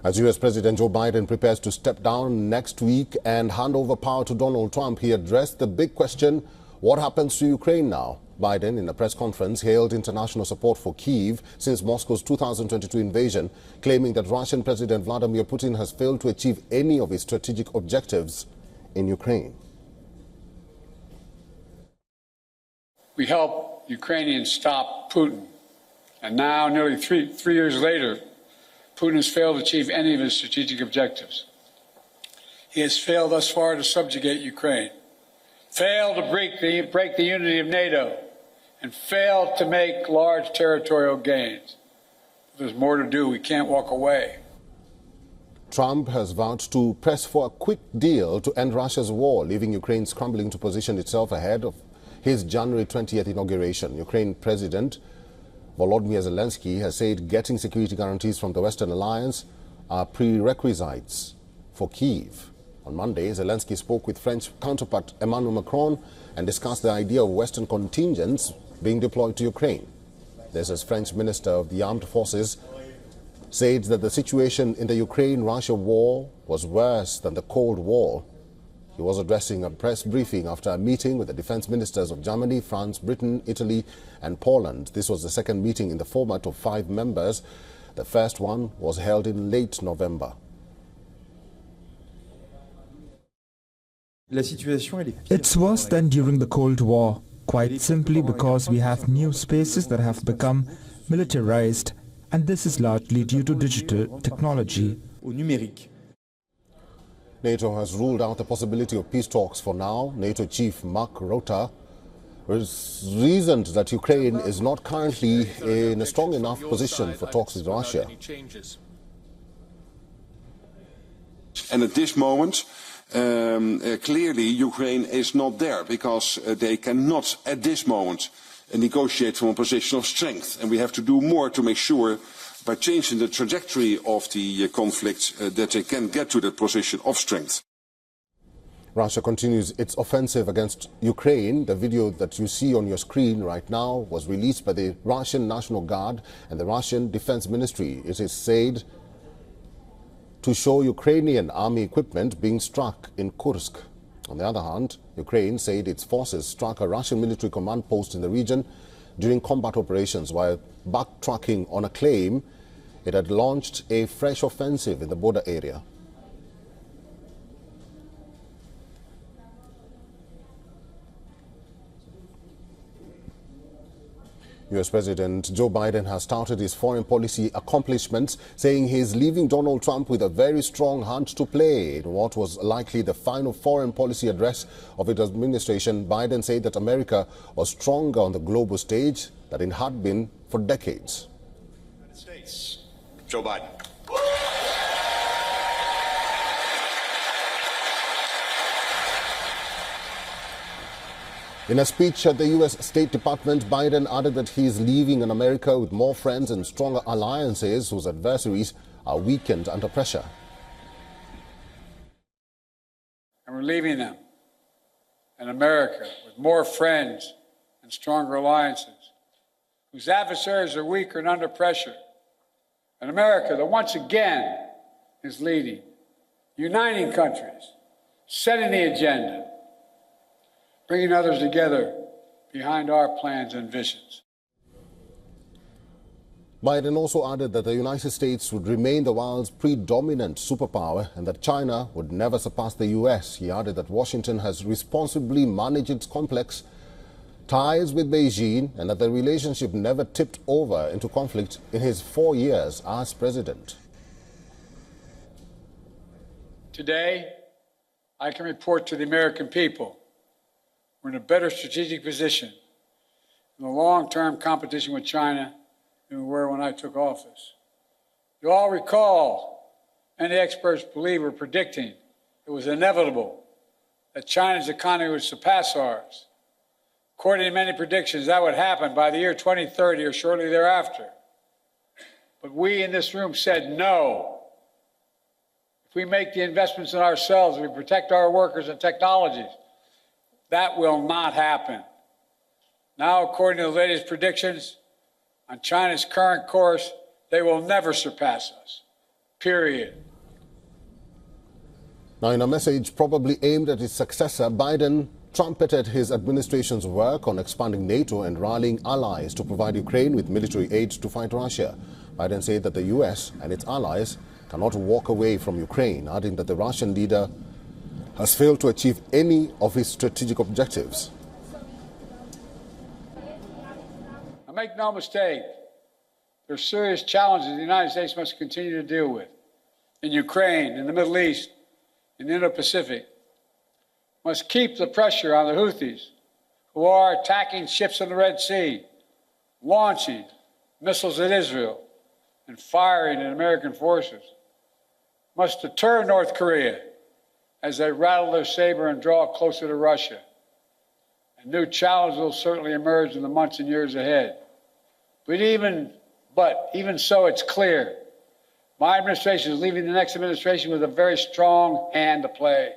As US President Joe Biden prepares to step down next week and hand over power to Donald Trump, he addressed the big question, what happens to Ukraine now? Biden, in a press conference, hailed international support for Kyiv since Moscow's 2022 invasion, claiming that Russian President Vladimir Putin has failed to achieve any of his strategic objectives in Ukraine. We helped Ukrainians stop Putin, and now, nearly three years later, Putin has failed to achieve any of his strategic objectives. He has failed thus far to subjugate Ukraine, failed to break the unity of NATO, and failed to make large territorial gains. There's more to do. We can't walk away. Trump has vowed to press for a quick deal to end Russia's war, leaving Ukraine scrambling to position itself ahead of his January 20th inauguration. Ukraine President Volodymyr Zelensky has said getting security guarantees from the Western alliance are prerequisites for Kyiv. On Monday, Zelensky spoke with French counterpart Emmanuel Macron and discussed the idea of Western contingents being deployed to Ukraine. This as French Minister of the Armed Forces said that the situation in the Ukraine-Russia war was worse than the Cold War. He was addressing a press briefing after a meeting with the defense ministers of Germany, France, Britain, Italy and Poland. This was the second meeting in the format of 5 members. The first one was held in late November. It's worse than during the Cold War, quite simply because we have new spaces that have become militarized, and this is largely due to digital technology. NATO has ruled out the possibility of peace talks for now. NATO chief Mark Rutte reasoned that Ukraine is not currently in a strong enough position for talks with Russia. And at this moment, clearly Ukraine is not there because they cannot at this moment negotiate from a position of strength. And we have to do more to make sure, by changing the trajectory of the conflict, that they can get to that position of strength. Russia continues its offensive against Ukraine. The video that you see on your screen right now was released by the Russian National Guard and the Russian Defense Ministry. It is said to show Ukrainian army equipment being struck in Kursk. On the other hand, Ukraine said its forces struck a Russian military command post in the region during combat operations, while backtracking on a claim it had launched a fresh offensive in the border area. US President Joe Biden has touted his foreign policy accomplishments, saying he is leaving Donald Trump with a very strong hand to play. In what was likely the final foreign policy address of his administration, Biden said that America was stronger on the global stage than it had been for decades. United States, Joe Biden. In a speech at the U.S. State Department, Biden added that he is leaving an America with more friends and stronger alliances whose adversaries are weakened under pressure. And we're leaving them, an America with more friends and stronger alliances, whose adversaries are weaker and under pressure. An America that once again is leading, uniting countries, setting the agenda, bringing others together behind our plans and visions. Biden also added that the United States would remain the world's predominant superpower and that China would never surpass the U.S. He added that Washington has responsibly managed its complex ties with Beijing and that the relationship never tipped over into conflict in his 4 years as president. Today, I can report to the American people we're in a better strategic position in the long-term competition with China than we were when I took office. You all recall, many experts believe were predicting it was inevitable that China's economy would surpass ours. According to many predictions, that would happen by the year 2030 or shortly thereafter. But we in this room said no. If we make the investments in ourselves, we protect our workers and technologies, that will not happen. Now, according to the latest predictions, on China's current course, they will never surpass us. period. Now, in a message probably aimed at his successor, Biden trumpeted his administration's work on expanding NATO and rallying allies to provide Ukraine with military aid to fight Russia. Biden said that the U.S. and its allies cannot walk away from Ukraine, adding that the Russian leader has failed to achieve any of his strategic objectives. Now, make no mistake, there are serious challenges the United States must continue to deal with in Ukraine, in the Middle East, in the Indo-Pacific. Must keep the pressure on the Houthis, who are attacking ships in the Red Sea, launching missiles at Israel, and firing at American forces. Must deter North Korea as they rattle their saber and draw closer to Russia. And new challenges will certainly emerge in the months and years ahead. But even so, it's clear my administration is leaving the next administration with a very strong hand to play.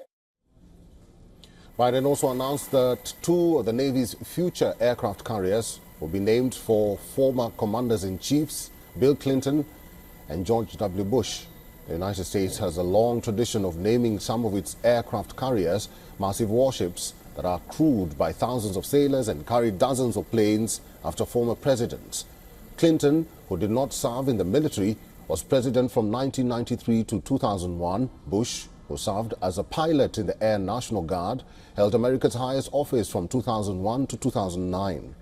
Biden also announced that 2 of the Navy's future aircraft carriers will be named for former commanders-in-chiefs Bill Clinton and George W. Bush. The United States has a long tradition of naming some of its aircraft carriers massive warships that are crewed by thousands of sailors and carry dozens of planes after former presidents. Clinton, who did not serve in the military, was president from 1993 to 2001. Bush, who served as a pilot in the Air National Guard, held America's highest office from 2001 to 2009.